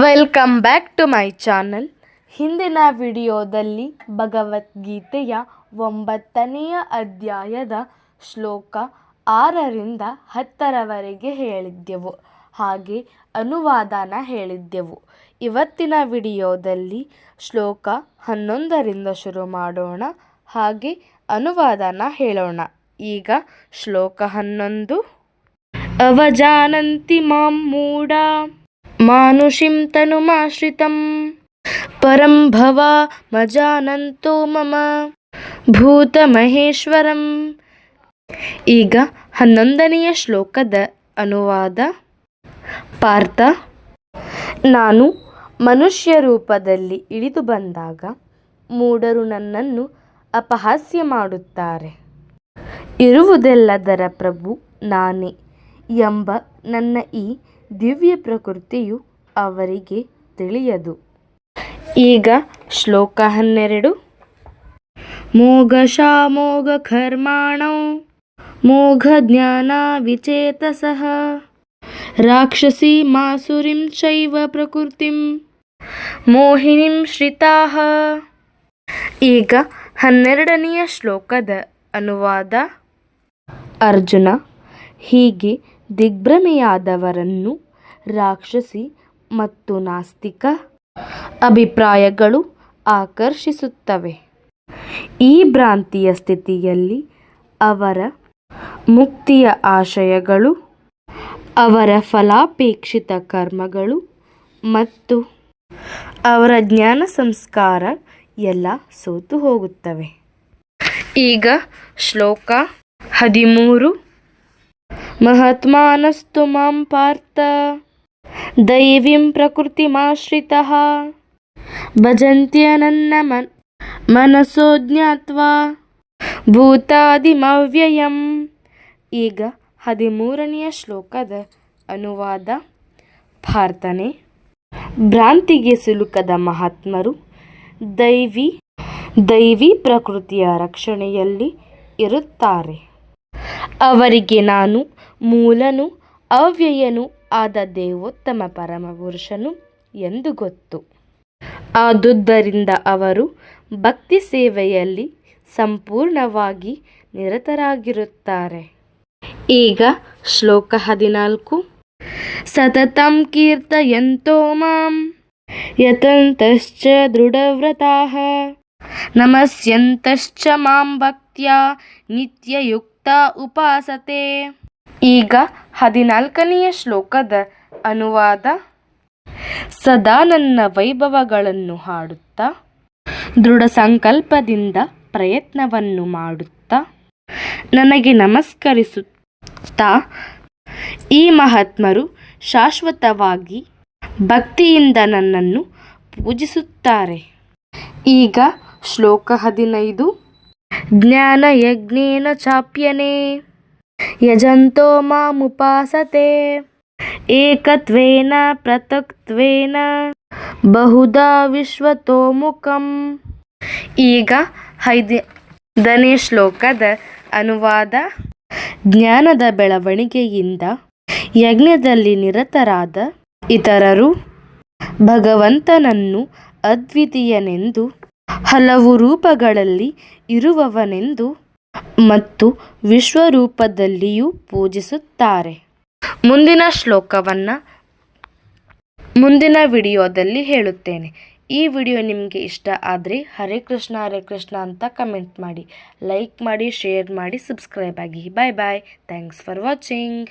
Welcome back to my channel. ಹಿಂದಿನ ವಿಡಿಯೋದಲ್ಲಿ ಭಗವದ್ಗೀತೆಯ 9ನೆಯ ಅಧ್ಯಾಯದ ಶ್ಲೋಕ 6ರಿಂದ 10ರವರೆಗೆ ಹೇಳಿದ್ದೆವು. ಹಾಗೆ ಅನುವಾದನ ಹೇಳಿದ್ದೆವು. ಇವತ್ತಿನ ವಿಡಿಯೋದಲ್ಲಿ ಶ್ಲೋಕ 11ರಿಂದ ಶುರು ಮಾಡೋಣ, ಹಾಗೆ ಅನುವಾದನ ಹೇಳೋಣ. ಈಗ ಶ್ಲೋಕ 11. ಅವಜಾನಂತಿ ಮಾಂ ಮೂಢ ಮಾನುಷಿಂ ತನುಮಾಶ್ರಿತಂ ಪರಂ ಭವಾಮಜಾನಂತೋ ಮಮ ಭೂತಮಹೇಶ್ವರಂ. ಈಗ 11ನೆಯ ಶ್ಲೋಕದ ಅನುವಾದ. ಪಾರ್ಥ, ನಾನು ಮನುಷ್ಯ ರೂಪದಲ್ಲಿ ಇಳಿದು ಬಂದಾಗ ಮೂಢರು ನನ್ನನ್ನು ಅಪಹಾಸ್ಯ ಮಾಡುತ್ತಾರೆ. ಇರುವುದೆಲ್ಲದರ ಪ್ರಭು ನಾನೇ ಎಂಬ ನನ್ನ ಈ ದಿವ್ಯ ಪ್ರಕೃತಿಯು ಅವರಿಗೆ ತಿಳಿಯದು. ಈಗ ಶ್ಲೋಕ 12. ಮೋಘಶಾಮೋಘ ಕರ್ಮಾಣೌ ಮೋಘ ಜ್ಞಾನ ವಿಚೇತಸಃ ರಾಕ್ಷಸಿ ಮಾಸುರಿಂ ಚೈವ ಪ್ರಕೃತಿಂ ಮೋಹಿನಿಂ ಶ್ರಿತಾಃ. ಈಗ 12ನೆಯ ಶ್ಲೋಕದ ಅನುವಾದ. ಅರ್ಜುನ, ಹೀಗೆ ದಿಗ್ಭ್ರಮೆಯಾದವರನ್ನು ರಾಕ್ಷಸಿ ಮತ್ತು ನಾಸ್ತಿಕ ಅಭಿಪ್ರಾಯಗಳು ಆಕರ್ಷಿಸುತ್ತವೆ. ಈ ಭ್ರಾಂತಿಯ ಸ್ಥಿತಿಯಲ್ಲಿ ಅವರ ಮುಕ್ತಿಯ ಆಶಯಗಳು, ಅವರ ಫಲಾಪೇಕ್ಷಿತ ಕರ್ಮಗಳು ಮತ್ತು ಅವರ ಜ್ಞಾನ ಸಂಸ್ಕಾರ ಎಲ್ಲ ಸೋತು ಹೋಗುತ್ತವೆ. ಈಗ ಶ್ಲೋಕ 13. ಮಹಾತ್ಮಾನಸ್ತು ಮಾಂ ಪಾರ್ಥ ದೈವೀಂ ಪ್ರಕೃತಿಮಾಶ್ರಿತಃ ಭಜಂತ್ಯನನ್ನ ಮನಸೋ ಜ್ಞಾತ್ವಾ ಭೂತಾದಿಮವ್ಯಯಂ. ಈಗ 13ನೆಯ ಶ್ಲೋಕದ ಅನುವಾದ. ಪಾರ್ಥನೆ, ಭ್ರಾಂತಿಗೆ ಸಿಲುಕದ ಮಹಾತ್ಮರು ದೈವಿ ಪ್ರಕೃತಿಯ ರಕ್ಷಣೆಯಲ್ಲಿ ಇರುತ್ತಾರೆ. ಅವರಿಗೆ ನಾನು ಮೂಲನು ಅವ್ಯಯನೂ ಆದ ದೇವೋತ್ತಮ ಪರಮಪುರುಷನು ಎಂದು ಗೊತ್ತು. ಆದುದರಿಂದ ಅವರು ಭಕ್ತಿ ಸೇವೆಯಲ್ಲಿ ಸಂಪೂರ್ಣವಾಗಿ ನಿರತರಾಗಿರುತ್ತಾರೆ. ಈಗ ಶ್ಲೋಕ 14. ಸತತಂ ಕೀರ್ತಯಂತೋ ಮಾಂ ಯತಂತಶ್ಚ ದೃಢವ್ರತಾಃ ನಮಸ್ಯಂತಶ್ಚ ಮಾಂ ಭಕ್ತ್ಯಾ ನಿತ್ಯಯುಕ್ತ ಉಪಾಸತೆ. ಈಗ 14ನೆಯ ಶ್ಲೋಕದ ಅನುವಾದ. ಸದಾ ನನ್ನ ವೈಭವಗಳನ್ನು ಹಾಡುತ್ತಾ ದೃಢ ಸಂಕಲ್ಪದಿಂದ ಪ್ರಯತ್ನವನ್ನು ಮಾಡುತ್ತಾ ನನಗೆ ನಮಸ್ಕರಿಸುತ್ತಾ ಈ ಮಹಾತ್ಮರು ಶಾಶ್ವತವಾಗಿ ಭಕ್ತಿಯಿಂದ ನನ್ನನ್ನು ಪೂಜಿಸುತ್ತಾರೆ. ಈಗ ಶ್ಲೋಕ 15. ಜ್ಞಾನ ಯಜ್ಞೇನ ಚಾಪ್ಯನೆ ಯಜಂತೋ ಮಾಮುಪಾಸತೆ ಏಕತ್ವೇನ ಪೃಥಕ್ತ್ವೇನ ಬಹುಧಾ ವಿಶ್ವತೋಮುಖಂ. ಈಗ 5ನೇ ಶ್ಲೋಕದ ಅನುವಾದ. ಜ್ಞಾನದ ಬೆಳವಣಿಗೆಯಿಂದ ಯಜ್ಞದಲ್ಲಿ ನಿರತರಾದ ಇತರರು ಭಗವಂತನನ್ನು ಅದ್ವಿತೀಯನೆಂದು, ಹಲವು ರೂಪಗಳಲ್ಲಿ ಇರುವವನೆಂದು ಮತ್ತು ವಿಶ್ವರೂಪದಲ್ಲಿಯೂ ಪೂಜಿಸುತ್ತಾರೆ. ಮುಂದಿನ ಶ್ಲೋಕವನ್ನು ಮುಂದಿನ ವಿಡಿಯೋದಲ್ಲಿ ಹೇಳುತ್ತೇನೆ. ಈ ವಿಡಿಯೋ ನಿಮಗೆ ಇಷ್ಟ ಆದರೆ ಹರೇ ಕೃಷ್ಣ ಅಂತ ಕಮೆಂಟ್ ಮಾಡಿ, ಲೈಕ್ ಮಾಡಿ, ಶೇರ್ ಮಾಡಿ, ಸಬ್ಸ್ಕ್ರೈಬ್ ಆಗಿ. Bye bye. Thanks for watching.